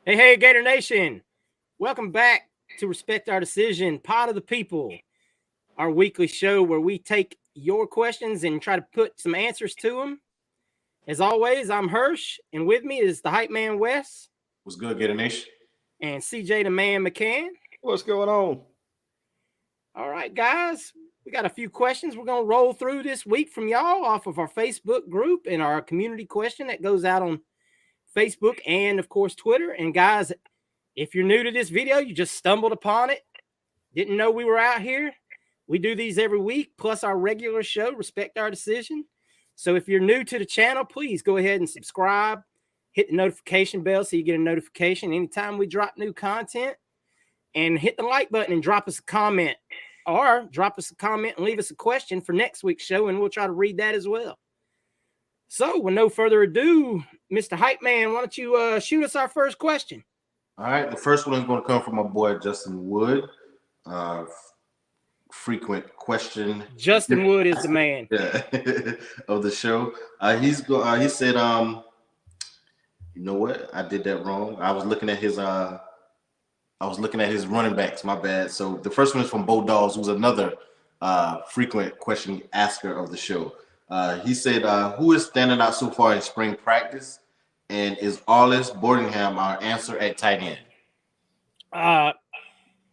Hey, Gator Nation. Welcome back to Respect Our Decision, Pod of the People, our weekly show where we take your questions and try to put some answers to them. As always, I'm Hirsch, and with me is the hype man Wes What's good, Gator Nation? and CJ the man McCann. What's going on? All right, guys, we got a few questions we're going to roll through this week from y'all off of our Facebook group and our community question that goes out on Facebook and, of course, Twitter. And, guys, if you're new to this video, you just stumbled upon it, didn't know we were out here. We do these every week, plus our regular show, Respect Our Decision. So if you're new to the channel, please go ahead and subscribe. Hit the notification bell so you get a notification anytime we drop new content. And hit the like button and drop us a comment. Or drop us a comment and leave us a question for next week's show, and we'll try to read that as well. So with no further ado, Mr. Hype Man, why don't you shoot us our first question? All right, the first one is going to come from my boy Justin Wood. Frequent question. Justin Wood is the man of the show. He said, you know what? I did that wrong. I was looking at his running backs. My bad. So the first one is from Bo Dawes, who's another frequent question asker of the show. He said, who is standing out so far in spring practice? And is Arliss Boardingham our answer at tight end?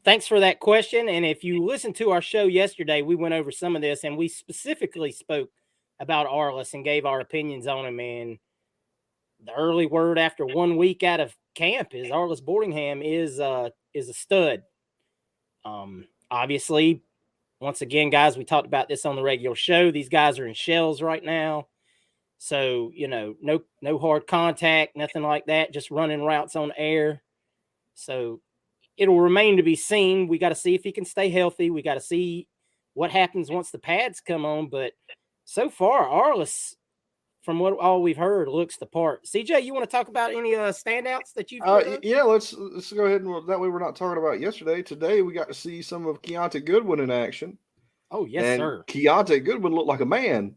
Thanks for that question. And if you listened to our show yesterday, we went over some of this, and we specifically spoke about Arliss and gave our opinions on him. And the early word after 1 week out of camp is Arliss Boardingham is a stud. Obviously, once again, guys, we talked about this on the regular show. These guys are in shells right now. So, no hard contact, nothing like that, just running routes on air. So it'll remain to be seen. We got to see if he can stay healthy. We got to see what happens once the pads come on. But so far, Arliss, from what all we've heard, looks the part. CJ, you want to talk about any standouts that you've heard? Yeah, let's go ahead and that way we're not talking about yesterday. Today we got to see some of Keontae Goodwin in action. Oh, yes, sir. Keontae Goodwin looked like a man.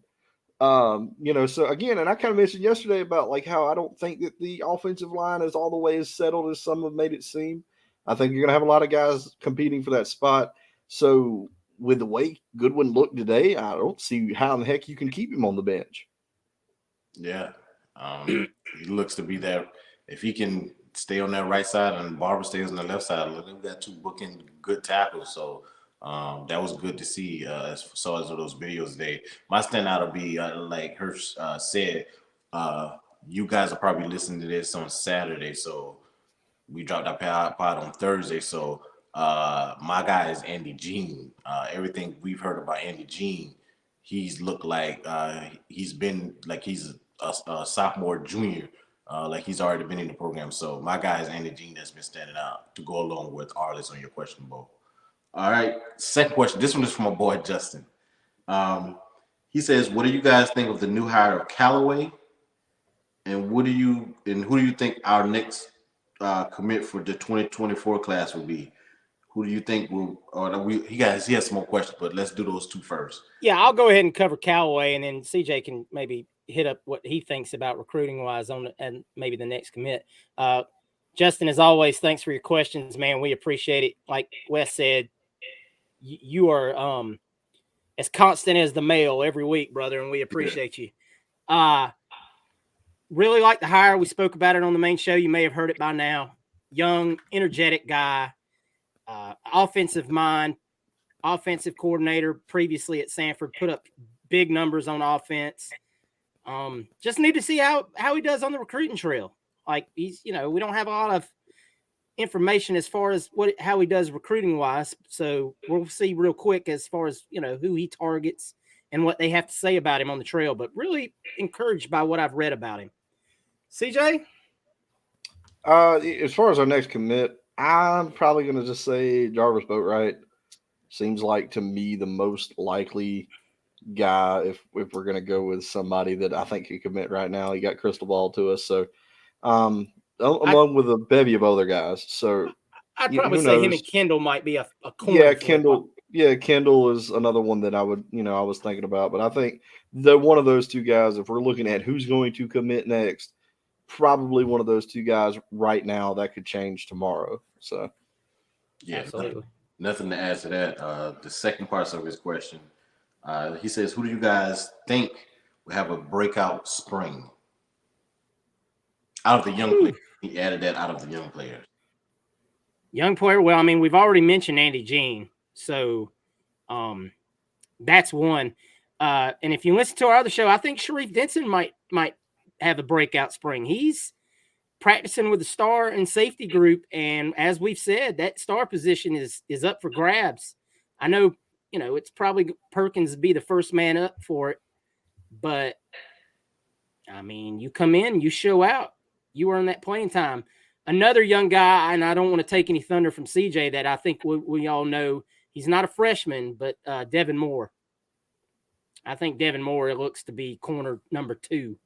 So again, and I kind of mentioned yesterday about like how I don't think that the offensive line is all the way as settled as some have made it seem. I think you're going to have a lot of guys competing for that spot. So with the way Goodwin looked today, I don't see how in the heck you can keep him on the bench. Yeah. He looks to be there. If he can stay on that right side and Barber stays on the left side, look, we've got two booking good tackles. So that was good to see as far as those videos today. My standout will be, like Hirsch said, you guys are probably listening to this on Saturday. So we dropped our pod on Thursday. So my guy is Andy Jean. Everything we've heard about Andy Jean, he's looked like he's been like he's a sophomore, junior, like he's already been in the program. So my guy is Andy Jean that's been standing out to go along with Arliss on your question, Bo. All right, second question. This one is from my boy Justin. He says, "What do you guys think of the new hire of Callaway? And who do you think our next commit for the 2024 class will be? Who do you think will? He has some more questions, but let's do those two first." Yeah, I'll go ahead and cover Callaway, and then CJ can maybe hit up what he thinks about recruiting wise and maybe the next commit. Justin, as always, thanks for your questions, man. We appreciate it. Like Wes said, you are as constant as the mail every week, brother, and we appreciate you. Really like the hire. We spoke about it on the main show. You may have heard it by now. Young, energetic guy, offensive mind, offensive coordinator previously at Sanford, put up big numbers on offense. Just need to see how he does on the recruiting trail. Like he's, we don't have a lot of information as far as how he does recruiting wise. So we'll see real quick as far as, who he targets and what they have to say about him on the trail, but really encouraged by what I've read about him. CJ? As far as our next commit, I'm probably going to just say Jarvis Boatwright. Seems like to me the most likely guy if we're going to go with somebody that I think could commit right now. He got crystal ball to us. So along with a bevy of other guys. So I'd probably say him and Kendall might be a coin. Yeah, Kendall. Yeah, Kendall is another one that I would, I was thinking about. But I think one of those two guys, if we're looking at who's going to commit next, probably one of those two guys right now that could change tomorrow. So, Yeah, Absolutely. nothing to add to that. The second part of his question, he says, "Who do you guys think will have a breakout spring out of the young players?" He added that out of the young players. Young player. Well, I mean, we've already mentioned Andy Jean, so that's one. And if you listen to our other show, I think Sharif Denson might have a breakout spring. He's practicing with the star and safety group, and as we've said, that star position is up for grabs. I know, it's probably Perkins be the first man up for it, but I mean, you come in, you show out, you earn that playing time. Another young guy, and I don't want to take any thunder from CJ, that I think we all know, he's not a freshman, but Devin Moore. I think Devin Moore looks to be corner number 2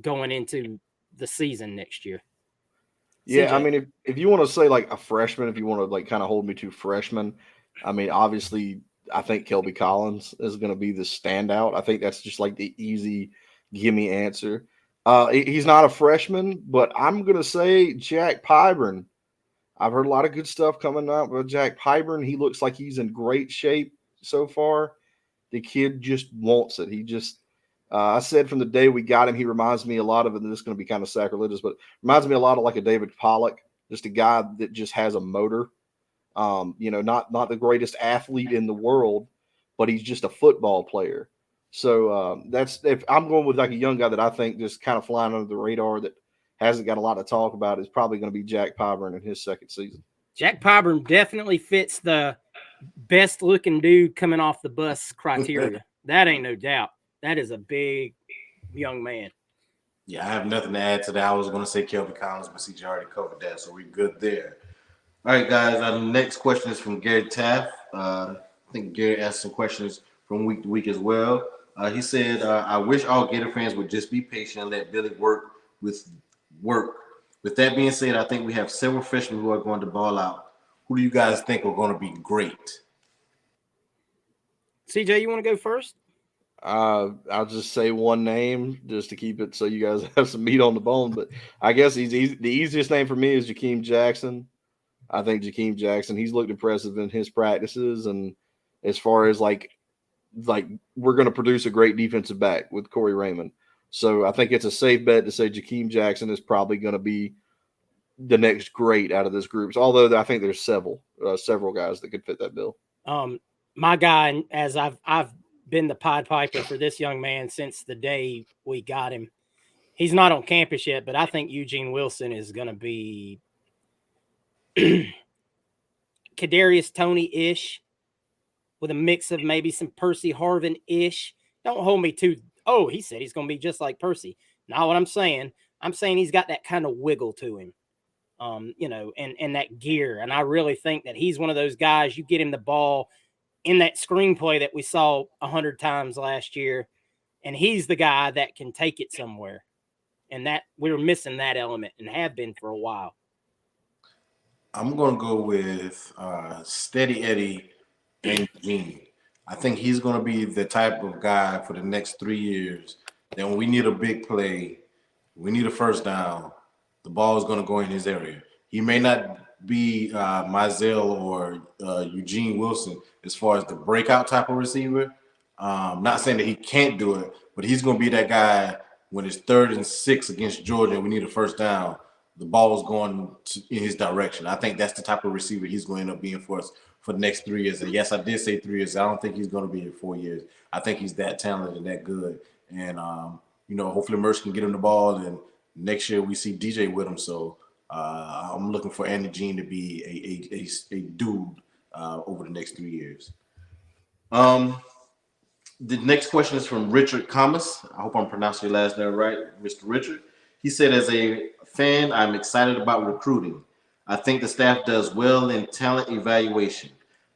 going into the season next year. yeah, CJ. I mean, if you want to say like a freshman, if you want to like kind of hold me to freshman, I mean, obviously, I think Kelby Collins is going to be the standout. I think that's just like the easy gimme answer. He's not a freshman, but I'm going to say Jack Pyburn. I've heard a lot of good stuff coming out with Jack Pyburn. He looks like he's in great shape so far. The kid just wants it. He just, I said from the day we got him, he reminds me a lot of, and this is going to be kind of sacrilegious, but reminds me a lot of like a David Pollock, just a guy that just has a motor. Not the greatest athlete in the world, but he's just a football player. So that's if I'm going with like a young guy that I think just kind of flying under the radar that hasn't got a lot to talk about is probably going to be Jack Pyburn in his second season. Jack Pyburn definitely fits the best looking dude coming off the bus criteria. That ain't no doubt. That is a big young man. Yeah, I have nothing to add to that. I was going to say Kelvin Collins, but CJ already covered that, so we're good there. All right, guys. Our next question is from Gary Taff. I think Gary asked some questions from week to week as well. He said, "I wish all Gator fans would just be patient and let Billy work. With that being said, I think we have several freshmen who are going to ball out. Who do you guys think are going to be great?" CJ, you want to go first? I'll just say one name just to keep it so you guys have some meat on the bone. But I guess the easiest name for me is Jakeem Jackson. I think Jakeem Jackson, he's looked impressive in his practices. And as far as like we're going to produce a great defensive back with Corey Raymond. So I think it's a safe bet to say Jakeem Jackson is probably going to be the next great out of this group. So, although I think there's several guys that could fit that bill. My guy, as I've been the Pied Piper for this young man since the day we got him. He's not on campus yet, but I think Eugene Wilson is going to be Kadarius Toney-ish with a mix of maybe some Percy Harvin-ish. Don't hold me to, he said he's going to be just like Percy. Not what I'm saying. I'm saying he's got that kind of wiggle to him, and that gear. And I really think that he's one of those guys, you get him the ball in that screenplay that we saw 100 times last year, and he's the guy that can take it somewhere. And that we're missing that element and have been for a while. I'm going to go with Steady Eddie and Gene. I think he's going to be the type of guy for the next 3 years that when we need a big play, we need a first down, the ball is going to go in his area. He may not be Mizell or Eugene Wilson as far as the breakout type of receiver. Not saying that he can't do it, but he's going to be that guy when it's 3rd and 6 against Georgia and we need a first down, the ball is going in his direction. I think that's the type of receiver he's going to end up being for us for the next 3 years. And yes, I did say 3 years. I don't think he's going to be here 4 years. I think he's that talented and that good. And, hopefully Merce can get him the ball. And next year we see DJ with him. So I'm looking for Andy Jean to be a dude over the next 3 years. The next question is from Richard Camas. I hope I'm pronouncing your last name right, Mr. Richard. He said, as a fan, I'm excited about recruiting. I think the staff does well in talent evaluation.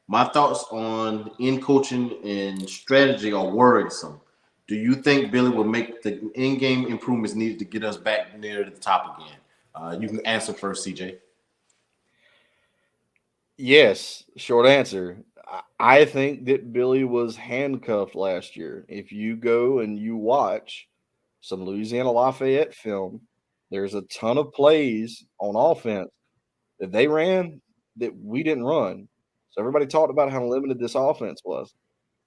My thoughts on in-coaching and strategy are worrisome. Do you think Billy will make the in-game improvements needed to get us back near the top again? You can answer first, CJ. Yes, short answer. I think that Billy was handcuffed last year. If you go and you watch some Louisiana Lafayette film, there's a ton of plays on offense that they ran that we didn't run. So everybody talked about how limited this offense was.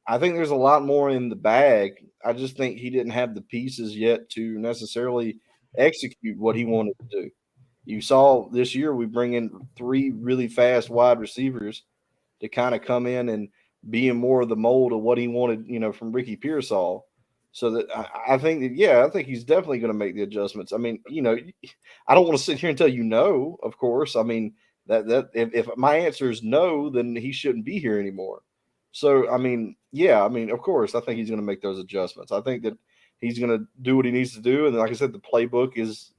I think there's a lot more in the bag. I just think he didn't have the pieces yet to necessarily execute what he wanted to do. You saw this year we bring in 3 really fast wide receivers to kind of come in and be in more of the mold of what he wanted, from Ricky Pearsall. So that I think that, yeah, I think he's definitely going to make the adjustments. I mean, I don't want to sit here and tell you no, of course. I mean, that if my answer is no, then he shouldn't be here anymore. So, I mean, yeah, of course, I think he's going to make those adjustments. I think that he's going to do what he needs to do. And like I said, the playbook is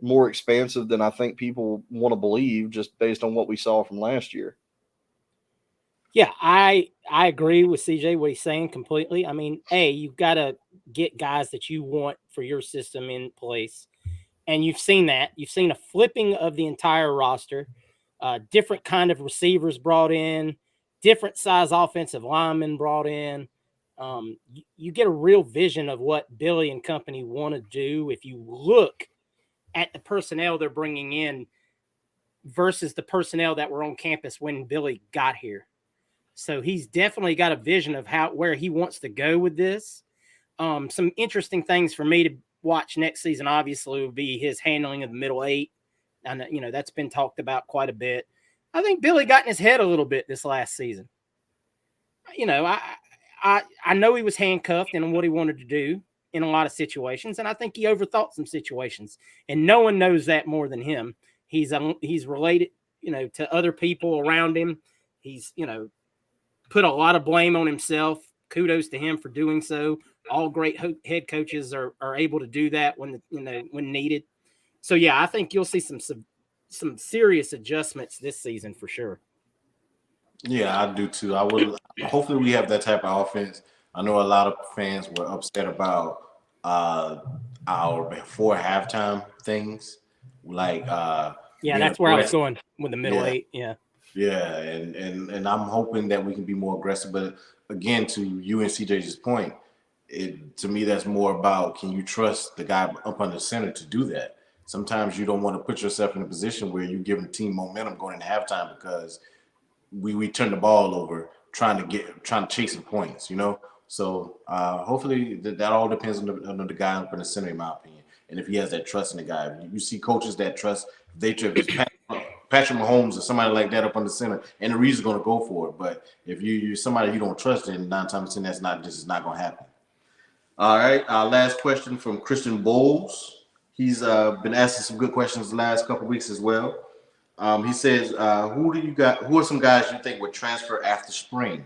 more expansive than I think people want to believe just based on what we saw from last year. Yeah, I agree with CJ what he's saying completely. I mean, you've got to get guys that you want for your system in place. And you've seen that. You've seen a flipping of the entire roster, different kind of receivers brought in, different size offensive linemen brought in. You get a real vision of what Billy and company want to do if you look at the personnel they're bringing in versus the personnel that were on campus when Billy got here. So he's definitely got a vision of where he wants to go with this. Some interesting things for me to watch next season, obviously, will be his handling of the middle 8. And, that's been talked about quite a bit. I think Billy got in his head a little bit this last season. I know he was handcuffed in what he wanted to do in a lot of situations, and I think he overthought some situations. And no one knows that more than him. He's related, to other people around him. He's, put a lot of blame on himself. Kudos to him for doing so. All great head coaches are able to do that when needed. So yeah, I think you'll see some serious adjustments this season for sure. Yeah, I do too. Hopefully we have that type of offense. I know a lot of fans were upset about our before halftime things. Like that's where I was going with the middle 8. Yeah. Yeah, and I'm hoping that we can be more aggressive. But again, to you and CJ's point, to me that's more about, can you trust the guy up under center to do that? Sometimes you don't want to put yourself in a position where you're giving the team momentum going into halftime because we turn the ball over trying to chase some points, So hopefully that all depends on the guy up in the center, in my opinion. And if he has that trust in the guy, you see coaches that trust, Patrick Mahomes or somebody like that up on the center, and the reason going to go for it. But if you're somebody you don't trust, then 9 times 10 this is not going to happen. All right, our last question from Christian Bowles. He's been asking some good questions the last couple of weeks as well. He says, who are some guys you think would transfer after spring?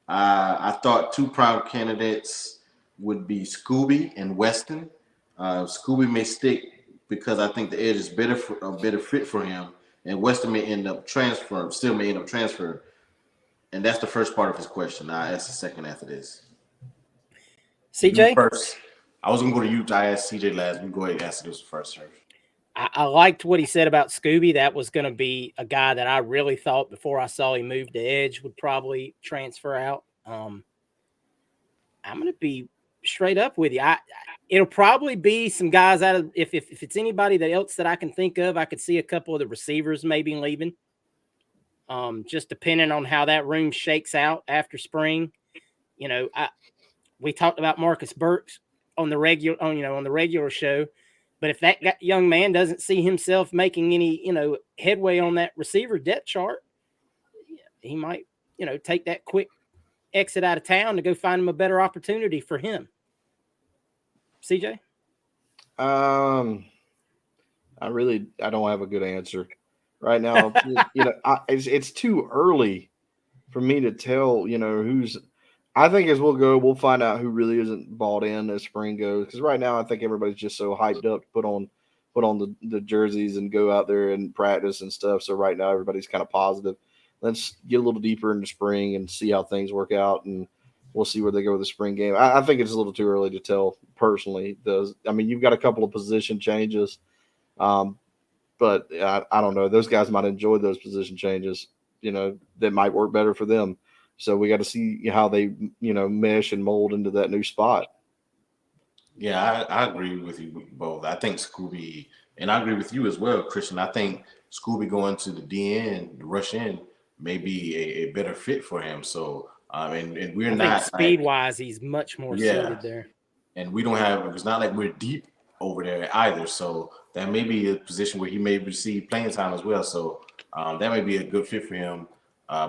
I thought 2 prime candidates would be Scooby and Weston. Scooby may stick because I think the edge is a better fit for him, and Weston may end up transferring. And that's the first part of his question. I'll ask the second after this. CJ? You first. I was going to go to you. I asked CJ last. You go ahead and answer this first, sir. I liked what he said about Scooby. That was going to be a guy that I really thought before I saw him move to edge would probably transfer out. I'm going to be straight up with you. It'll probably be some guys out of, if it's anybody else that I can think of, I could see a couple of the receivers maybe leaving. Just depending on how that room shakes out after spring. We talked about Marcus Burks on the regular show, but if that young man doesn't see himself making any, headway on that receiver depth chart, he might, take that quick exit out of town to go find him a better opportunity for him. CJ? I don't have a good answer right now. It's too early for me to tell, who's. I think as we'll find out who really isn't bought in as spring goes. Because right now, I think everybody's just so hyped up to put on the jerseys and go out there and practice and stuff. So right now, everybody's kind of positive. Let's get a little deeper into spring and see how things work out, and we'll see where they go with the spring game. I think it's a little too early to tell personally. You've got a couple of position changes, but I don't know. Those guys might enjoy those position changes, that might work better for them. So we got to see how they, mesh and mold into that new spot. Yeah, I agree with you both. I think Scooby And I agree with you as well, Christian. I think Scooby going to the DN, the rush in, may be a better fit for him. So, and we're I not think speed wise, he's much more Yeah. suited there. and we don't have. It's not like we're deep over there either. So that may be a position where he may receive playing time as well. So that may be a good fit for him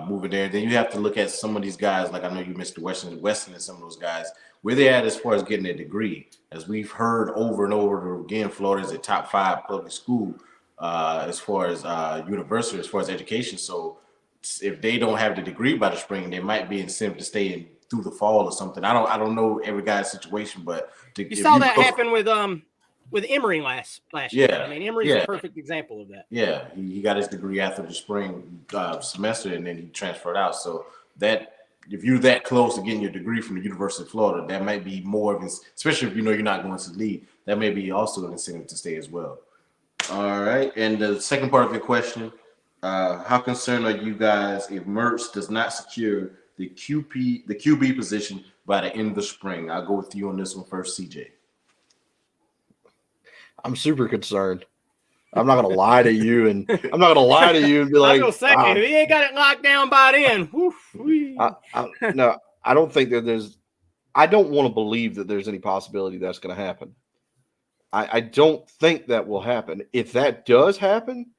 moving there. Then you have to look at some of these guys. Like I know you missed Weston and some of those guys. Where they at as far as getting a degree? As we've heard over and over again, Florida is a top 5 public school as far as university, as far as education. So if they don't have the degree by the spring, they might be incentive to stay in through the fall or something. I don't know every guy's situation, but you saw that happen with Emory last year. Yeah, I mean, Emory's a perfect example of that. Yeah, he got his degree after the spring semester, and then he transferred out. So that if you're that close to getting your degree from the University of Florida, that might be more of an, especially if you know you're not going to the league, that may be also an incentive to stay as well. All right, and the second part of your question, how concerned are you guys if Mertz does not secure the QB position by the end of the spring? I'll go with you on this one first, CJ. I'm super concerned. I'm not gonna lie to you, and be like, I was gonna say, if he ain't got it locked down by then. No, I don't think that there's. I don't want to believe that there's any possibility that's going to happen. I don't think that will happen. If that does happen,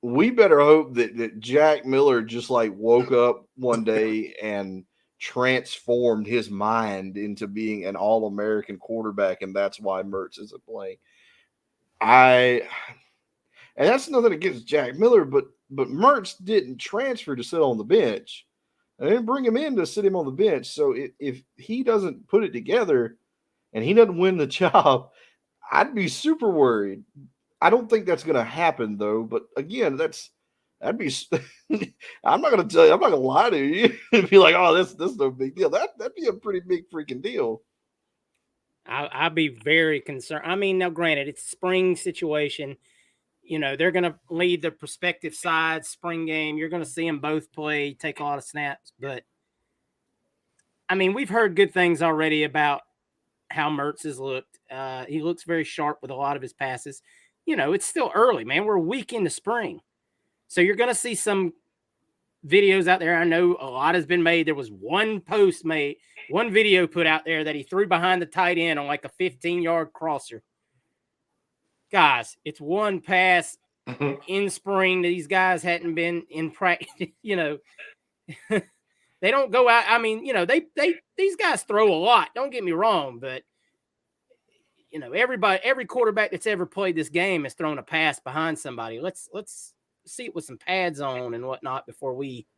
we better hope that Jack Miller just like woke up one day and transformed his mind into being an All-American quarterback, and that's why Mertz isn't playing. And that's nothing against Jack Miller, but Mertz didn't transfer to sit on the bench. I didn't bring him in to sit him on the bench. So if he doesn't put it together and he doesn't win the job, I'd be super worried. I don't think that's going to happen though. But again, that'd be. I'm not going to tell you. I'm not going to lie to you and be like, "Oh, this is no big deal." That'd be a pretty big freaking deal. I'd be very concerned. I mean, now granted, it's a spring situation. You know, they're going to lead the prospective side spring game. You're going to see them both play, take a lot of snaps. But, I mean, we've heard good things already about how Mertz has looked. He looks very sharp with a lot of his passes. You know, it's still early, man. We're a week into spring. So you're going to see some videos out there. I know a lot has been made. There was one video put out there that he threw behind the tight end on like a 15-yard crosser. Guys, it's one pass in spring. These guys hadn't been in practice. You know, they don't go out. I mean, you know, these guys throw a lot. Don't get me wrong, but you know, every quarterback that's ever played this game has thrown a pass behind somebody. Let's see it with some pads on and whatnot before we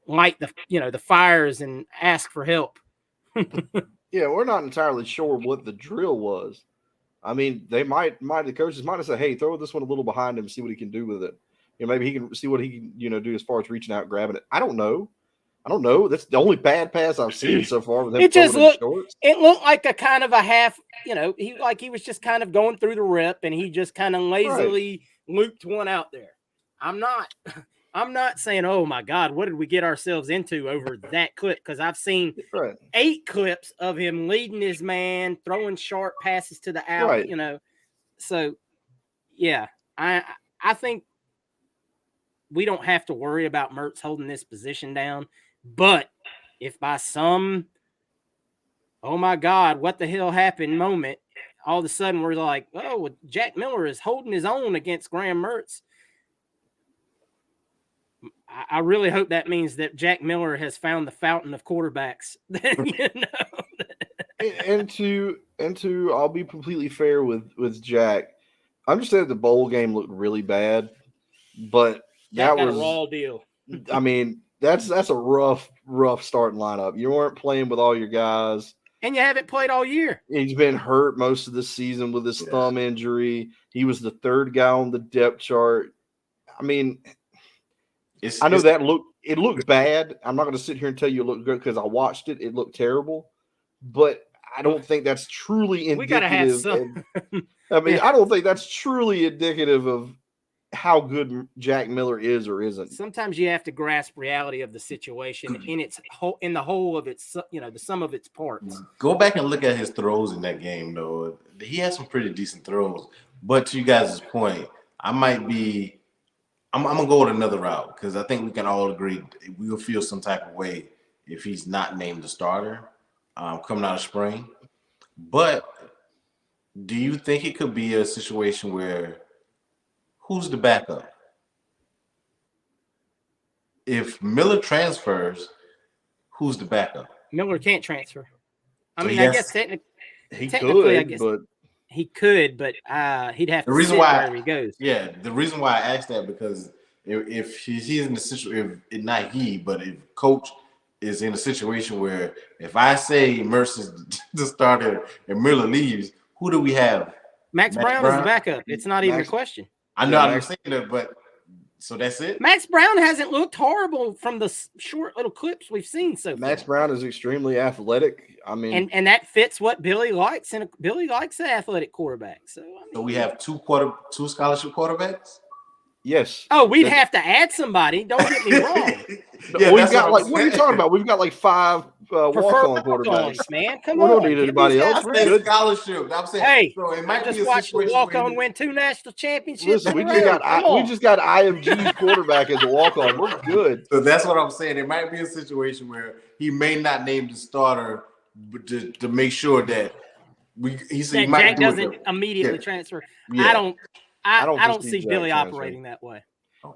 light the fires and ask for help. Yeah, we're not entirely sure what the drill was. I mean, the coaches might have said, "Hey, throw this one a little behind him, see what he can do with it. You know, maybe he can see what he can, do as far as reaching out, and grabbing it." I don't know. That's the only bad pass I've seen so far with him. It looked like a kind of a half. You know, he was just kind of going through the rip, and he just kind of lazily looped one out there. I'm not saying, oh my God, what did we get ourselves into over that clip? Because I've seen 8 clips of him leading his man, throwing sharp passes to the out, you know. So, yeah, I think we don't have to worry about Mertz holding this position down. But if by some, oh my God, what the hell happened moment, all of a sudden we're like, oh, Jack Miller is holding his own against Graham Mertz. I really hope that means that Jack Miller has found the fountain of quarterbacks. You know? And to I'll be completely fair with Jack. I understand the bowl game looked really bad, but that was a raw deal. I mean, that's a rough starting lineup. You weren't playing with all your guys. And you haven't played all year. He's been hurt most of the season with his thumb injury. He was the 3rd guy on the depth chart. I mean, it looked bad. I'm not going to sit here and tell you it looked good because I watched it. It looked terrible, but I don't think that's truly indicative. We got to have some. I don't think that's truly indicative of how good Jack Miller is or isn't. Sometimes you have to grasp reality of the situation in the whole of its, the sum of its parts. Go back and look at his throws in that game, though. He had some pretty decent throws. But to you guys' point, I'm gonna go with another route because I think we can all agree we will feel some type of way if he's not named the starter coming out of spring. But do you think it could be a situation where who's the backup? If Miller transfers, who's the backup? Miller can't transfer. I So mean, he I has- guess He technically, I could, guess but he could, but he'd have The to reason sit why- wherever he goes. Yeah, the reason why I asked that because if he's in the situation, if not he, but if coach is in a situation where if I say Mercer's the starter and Miller leaves, who do we have? Max Max Brown is the Brown- backup. It's not even a Max- question. I know Yeah, I'm Max- saying that, but so that's it. Max Brown hasn't looked horrible from the short little clips we've seen so far. Max Brown is extremely athletic. I mean, and that fits what Billy likes, and Billy likes an athletic quarterback. So, I mean, So we have two scholarship quarterbacks. yes. oh, we'd That's- have to add somebody. Don't get me wrong. Yeah, We've that's got what like, I'm what are you saying. talking about? We've got like 5 Prefer walk-on quarterbacks. walk-ons, man. Come We on. don't need Give anybody these else. guys We're I said good. scholarship. I'm saying, Hey, so it I might be just a watched the situation walk-on where win 2 national championships. Listen, we in just a row. got Come on. IMG's quarterback as a walk-on. We're good. So that's what I'm saying. It might be a situation where he may not name the starter, but to make sure that he said he that might Jack do it doesn't though. immediately Yeah. transfer. Yeah. I don't don't see see Billy Jack operating that way.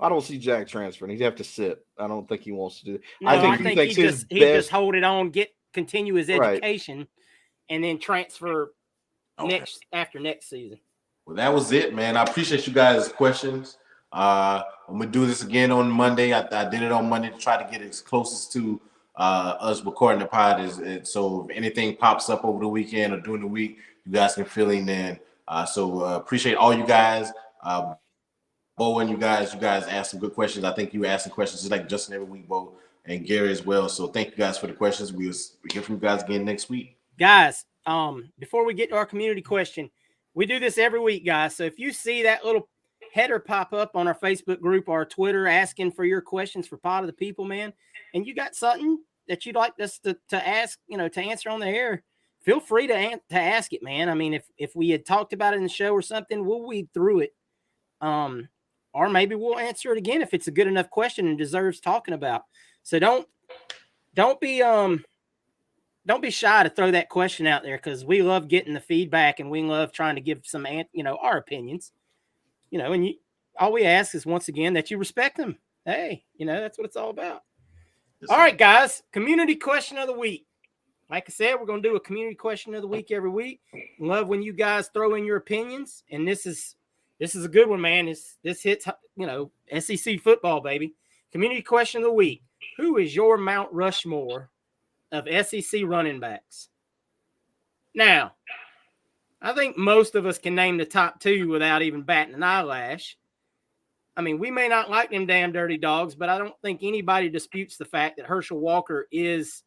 I don't see Jack transferring. He'd have to sit. I don't think he wants to do that. No, I think he thinks his he best. just hold it on, continue his Right. education, and then transfer Okay. after next season. Well, that was it, man. I appreciate you guys' questions. I'm gonna do this again on Monday. I did it on Monday to try to get as closest to us recording the pod as so if anything pops up over the weekend or during the week, you guys can fill in. So appreciate all you guys. Bo and you guys asked some good questions. I think you asked some questions just like Justin every week, Bo, and Gary as well. So thank you guys for the questions. We'll hear from you guys again next week. Guys, before we get to our community question, we do this every week, guys. So if you see that little header pop up on our Facebook group or our Twitter asking for your questions for Pod of the People, man, and you got something that you'd like us to ask, to answer on the air, feel free to ask it, man. I mean, if we had talked about it in the show or something, we'll weed through it. Or maybe we'll answer it again if it's a good enough question and deserves talking about. So don't be shy to throw that question out there, because we love getting the feedback and we love trying to give some our opinions. And all we ask is, once again, that you respect them. Hey, that's what it's all about. Yes, All sir. right, guys, community question of the week. Like I said, we're going to do a community question of the week every week. Love when you guys throw in your opinions, and this is a good one, man. This hits, SEC football, baby. Community question of the week. Who is your Mount Rushmore of SEC running backs? Now, I think most of us can name the top 2 without even batting an eyelash. I mean, we may not like them damn dirty dogs, but I don't think anybody disputes the fact that Herschel Walker is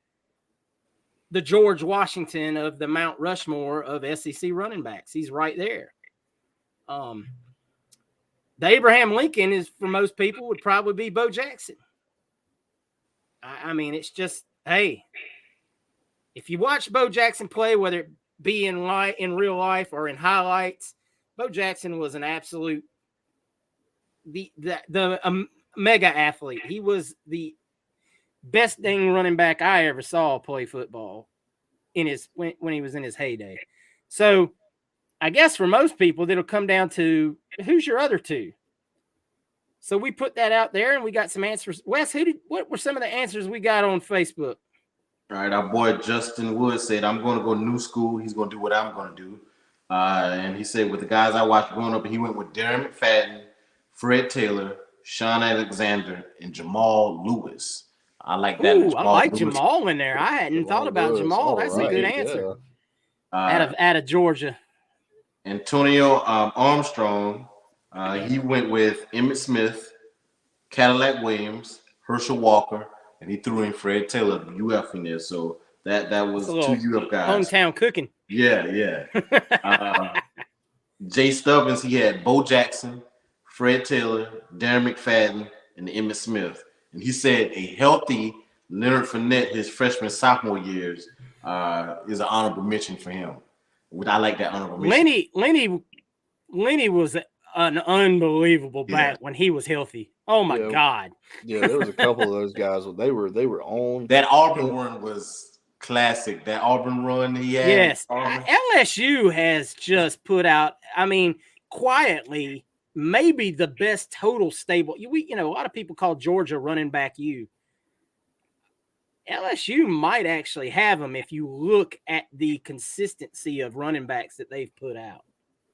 the George Washington of the Mount Rushmore of SEC running backs. He's right there. The Abraham Lincoln is, for most people, would probably be Bo Jackson. I mean, it's just, hey, if you watch Bo Jackson play, whether it be in real life or in highlights, Bo Jackson was an absolute the mega athlete. He was the best dang running back I ever saw play football when he was in his heyday. So I guess for most people, that'll come down to, who's your other 2? So we put that out there and we got some answers. Wes, what were some of the answers we got on Facebook? All right, our boy Justin Wood said, I'm going to go new school. He's going to do what I'm going to do. And he said, with the guys I watched growing up, he went with Darren McFadden, Fred Taylor, Sean Alexander, and Jamal Lewis. I like that. Ooh, I like Lewis. Jamal in there. I hadn't thought about Lewis. Jamal. That's All a good right, answer. yeah. Out of Georgia. Antonio Armstrong, he went with Emmitt Smith, Cadillac Williams, Herschel Walker, and he threw in Fred Taylor, UF in there. So that was That's a 2 UF guys. Hometown cooking. Yeah. Jay Stubbins, he had Bo Jackson, Fred Taylor, Darren McFadden, and Emmitt Smith. And he said a healthy Leonard Fournette, his freshman, sophomore years, is an honorable mention for him. I like that honorable mention. Lenny Lenny was an unbelievable back when he was healthy. Oh my God. Yeah, there was a couple of those guys. They were on. That Auburn run was classic. That Auburn run he had. Yes. LSU has just put out, I mean, quietly, maybe the best total stable. A lot of people call Georgia running back U. LSU might actually have them if you look at the consistency of running backs that they've put out.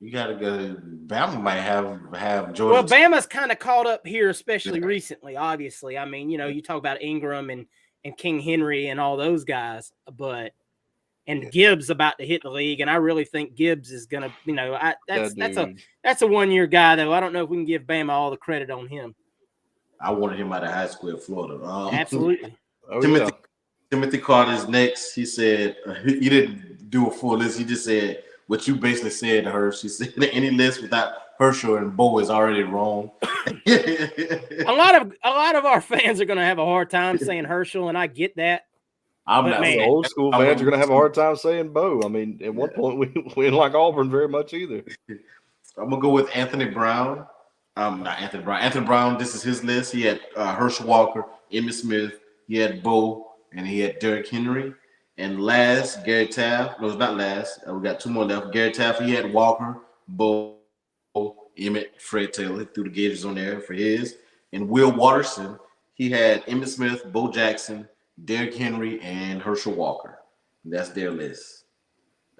You got to go. Bama might have Georgia. Well, Bama's kind of caught up here, especially recently, obviously. I mean, you talk about Ingram and King Henry and all those guys, and Gibbs about to hit the league, and I really think Gibbs is going to, that's a 1 year guy, though. I don't know if we can give Bama all the credit on him. I wanted him out of high school at Florida. Absolutely. Timothy Carter's next. He said he didn't do a full list. He just said what you basically said to Hersh. He said any list without Herschel and Bo is already wrong. A lot of our fans are going to have a hard time saying Herschel, and I get that. Old school fans are going to have a hard time saying Bo. I mean, at one point we didn't like Auburn very much either. I'm gonna go with Anthony Brown. Not Anthony Brown. Anthony Brown. This is his list. He had Herschel Walker, Emmitt Smith. He had Bo, and he had Derrick Henry. And last, Gary Taft. No, it's not last. We got two more left. Gary Taft, he had Walker, Bo, Emmitt, Fred Taylor. He threw the Gators on there for his. And Will Watterson, he had Emmitt Smith, Bo Jackson, Derrick Henry, and Herschel Walker. And that's their list.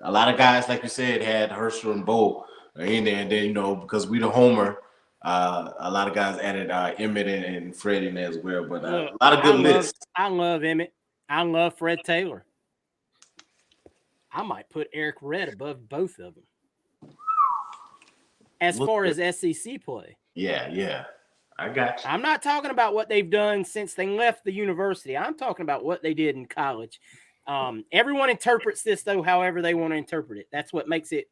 A lot of guys, like you said, had Herschel and Bo in there. And then, because we the homer, a lot of guys added Emmitt and Fred in there as well. But a lot of good lists. I love Emmitt. I love Fred Taylor. I might put Eric Red above both of them. As far as SEC play. Yeah. I got you. I'm not talking about what they've done since they left the university. I'm talking about what they did in college. Everyone interprets this, though, however they want to interpret it. That's what makes it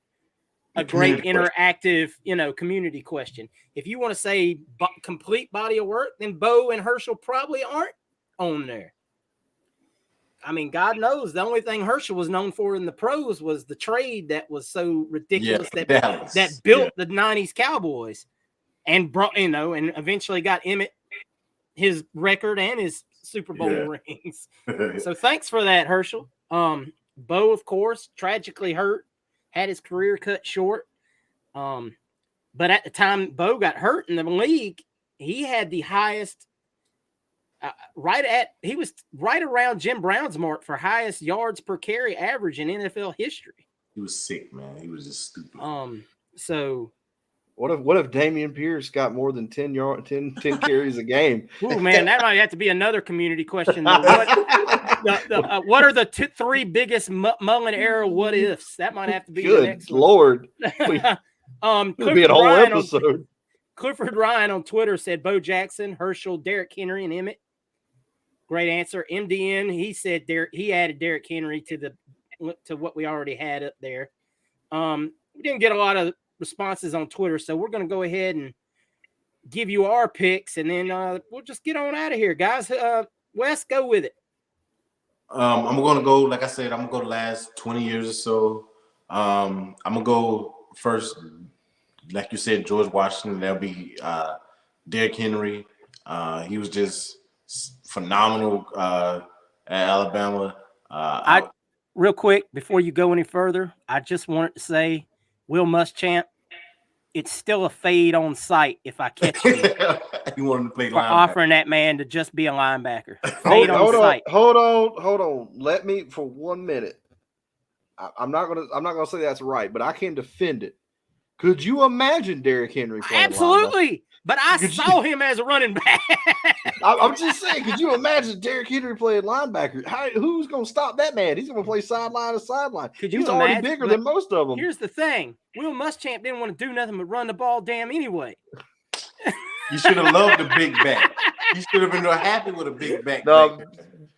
a great interactive, community question. If you want to say complete body of work, then Bo and Herschel probably aren't on there. I mean, God knows the only thing Herschel was known for in the pros was the trade that was so ridiculous that built the 90s Cowboys and brought, and eventually got Emmitt his record and his Super Bowl rings. So thanks for that, Herschel. Bo, of course, tragically hurt, had his career cut short. But at the time Bo got hurt in the league, he had the highest he was right around Jim Brown's mark for highest yards per carry average in NFL history. He was sick, man. He was just stupid. So what if Dameon Pierce got more than 10 carries a game? Oh man, that might have to be another community question. What are the three biggest Mullen era what ifs? That might have to be the next Lord. One. It'll be a whole episode. Clifford Ryan on Twitter said Bo Jackson, Herschel, Derrick Henry, and Emmitt. Great answer. MDN, he said he added Derrick Henry to what we already had up there. We didn't get a lot of responses on Twitter, so we're going to go ahead and give you our picks, and then we'll just get on out of here, guys. Wes, go with it. I'm going to go, like I said, I'm going to go the last 20 years or so. I'm going to go first, like you said, George Washington. That'll be Derrick Henry. He was just phenomenal at Alabama. Real quick, before you go any further, I just wanted to say, Will Muschamp, it's still a fade on sight if I catch you. You want him to play for linebacker. Offering that man to just be a linebacker. Hold on. Let me for 1 minute. I'm not gonna say that's right, but I can defend it. Could you imagine Derrick Henry playing Absolutely. linebacker? But I saw him as a running back. I'm just saying, could you imagine Derrick Henry playing linebacker? Who's going to stop that man? He's going to play sideline to sideline. He's already bigger than most of them. Here's the thing. Will Muschamp didn't want to do nothing but run the ball damn anyway. You should have loved the big back. You should have been happy with a big back. No,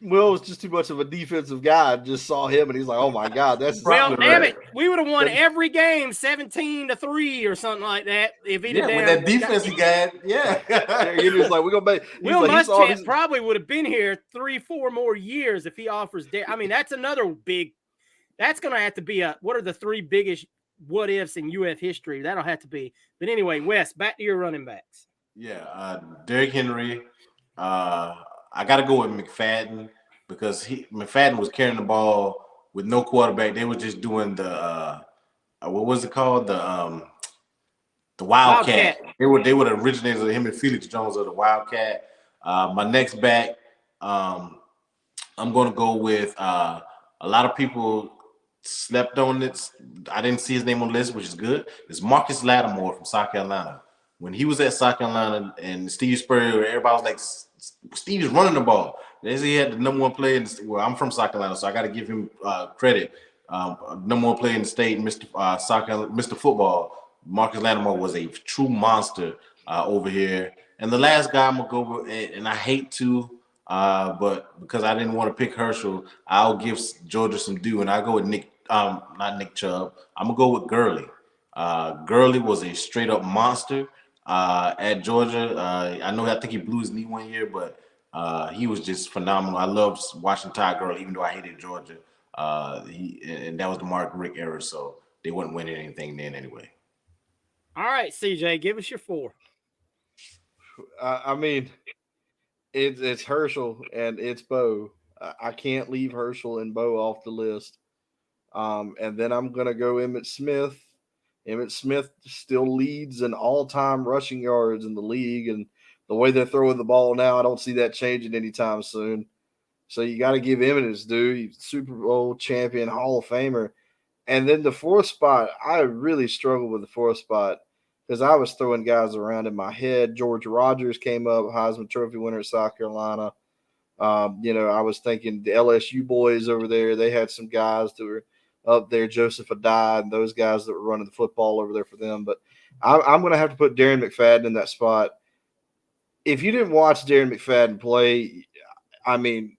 Will was just too much of a defensive guy. I just saw him and he's like, oh my God, that's well, damn it. We would have won every game 17-3 or something like that. If he did with that defense he got, he was like, we're gonna make Will Muschamp probably would have been here 3-4 more years if he offers I mean, that's another big that's gonna have to be what are the three biggest what ifs in UF history. That'll have to be. But anyway, Wes, back to your running backs. Yeah, Derrick Henry. I got to go with McFadden because McFadden was carrying the ball with no quarterback. They were just doing the what was it called? The Wildcat. They were the originators of him and Felix Jones of the Wildcat. My next back, I'm going to go with a lot of people slept on it. I didn't see his name on the list, which is good. It's Marcus Lattimore from South Carolina. When he was at South Carolina and Steve Spurrier, everybody was like, Steve's running the ball. They say he had the number one player well, I'm from South Carolina, so I got to give him credit. Number one player in the state, Mr. Football. Marcus Lattimore was a true monster over here. And the last guy I'm going to go with, and I hate to, but because I didn't want to pick Herschel, I'll give Georgia some due, and I go with not Nick Chubb. I'm going to go with Gurley. Gurley was a straight-up monster at Georgia. I think he blew his knee one year, but he was just phenomenal. I loved watching Todd Gurley, even though I hated Georgia. And that was the Mark Richt era, so they wouldn't win anything then anyway. All right, CJ, give us your 4. I mean, it's Herschel and it's Bo. I can't leave Herschel and Bo off the list. And then I'm going to go Emmitt Smith. Emmitt Smith still leads in all-time rushing yards in the league, and the way they're throwing the ball now, I don't see that changing anytime soon. So you got to give Emmitt his due. He's Super Bowl champion, Hall of Famer. And then the 4th spot, I really struggled with the 4th spot because I was throwing guys around in my head. George Rogers came up, Heisman Trophy winner at South Carolina. I was thinking the LSU boys over there, they had some guys that were up there, Joseph Adai, and those guys that were running the football over there for them. But I'm going to have to put Darren McFadden in that spot. If you didn't watch Darren McFadden play, I mean,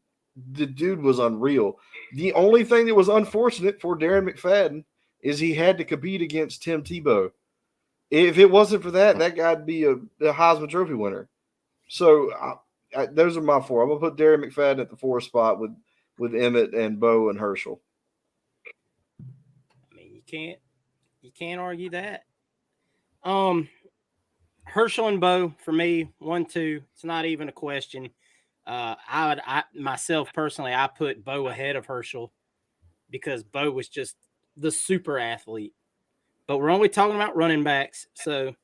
the dude was unreal. The only thing that was unfortunate for Darren McFadden is he had to compete against Tim Tebow. If it wasn't for that, that guy'd be a Heisman Trophy winner. So those are my 4. I'm going to put Darren McFadden at the 4th spot with Emmitt and Bo and Herschel. I mean, you can't argue that. Herschel and Bo for me, 1, 2. It's not even a question. I myself personally, I put Bo ahead of Herschel because Bo was just the super athlete. But we're only talking about running backs, so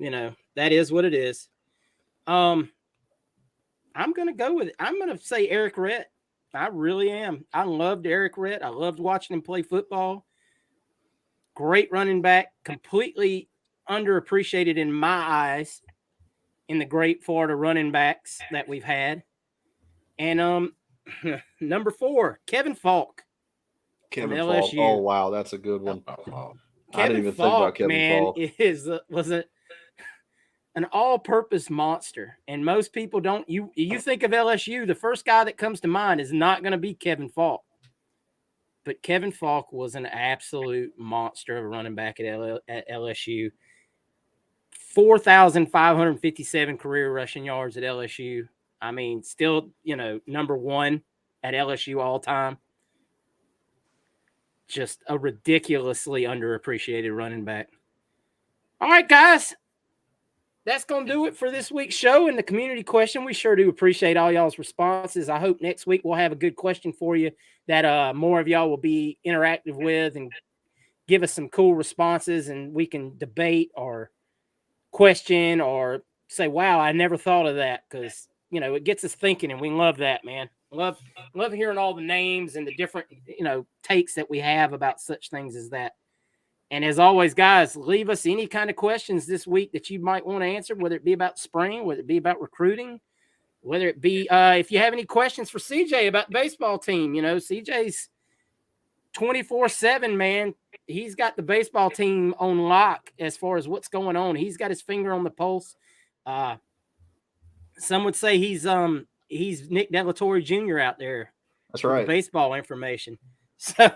that is what it is. I'm gonna go with it. I'm gonna say Eric Rhett. I really am. I loved Eric Rhett. I loved watching him play football. Great running back, completely underappreciated in my eyes in the great Florida running backs that we've had. And number 4, Kevin Falk. Kevin Falk. Oh wow, that's a good one. I didn't even think about Kevin Falk. Was an all-purpose monster, and most people don't. You think of LSU, the first guy that comes to mind is not going to be Kevin Falk. But Kevin Falk was an absolute monster of a running back at LSU. 4,557 career rushing yards at LSU. I mean, still, number 1 at LSU all time. Just a ridiculously underappreciated running back. All right, guys. That's going to do it for this week's show and the community question. We sure do appreciate all y'all's responses. I hope next week we'll have a good question for you that more of y'all will be interactive with and give us some cool responses, and we can debate or question or say, wow, I never thought of that, because, it gets us thinking, and we love that, man. Love hearing all the names and the different, takes that we have about such things as that. And as always, guys, leave us any kind of questions this week that you might want to answer, whether it be about spring, whether it be about recruiting, whether it be if you have any questions for CJ about the baseball team. CJ's 24/7, man. He's got the baseball team on lock as far as what's going on. He's got his finger on the pulse. Some would say he's Nick Delatorre Jr. out there. That's right. Baseball information. So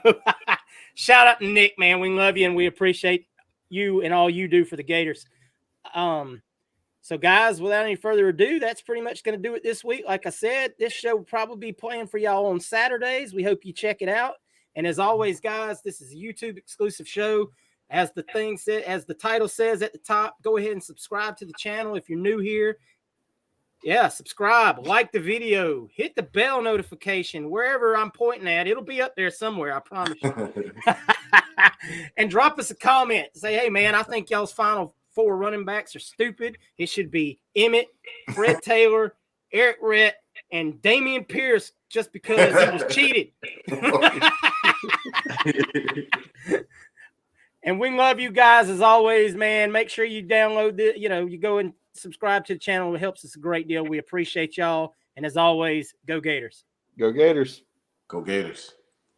shout out to Nick, man. We love you and we appreciate you and all you do for the Gators. So guys, without any further ado, that's pretty much going to do it this week. Like I said, this show will probably be playing for y'all on Saturdays. We hope you check it out. And as always, guys, this is a YouTube exclusive show. as the thing said, as the title says at the top, go ahead and subscribe to the channel if you're new here. Yeah, subscribe, like the video, hit the bell notification wherever I'm pointing at. It'll be up there somewhere, I promise you. And drop us a comment. Say, hey, man, I think y'all's Final Four running backs are stupid. It should be Emmett, Fred Taylor, Eric Rhett, and Damian Pierce just because he was cheated. And we love you guys as always, man. Make sure you download the, you go and subscribe to the channel. It helps us a great deal. We appreciate y'all. And as always, go Gators. Go Gators. Go Gators.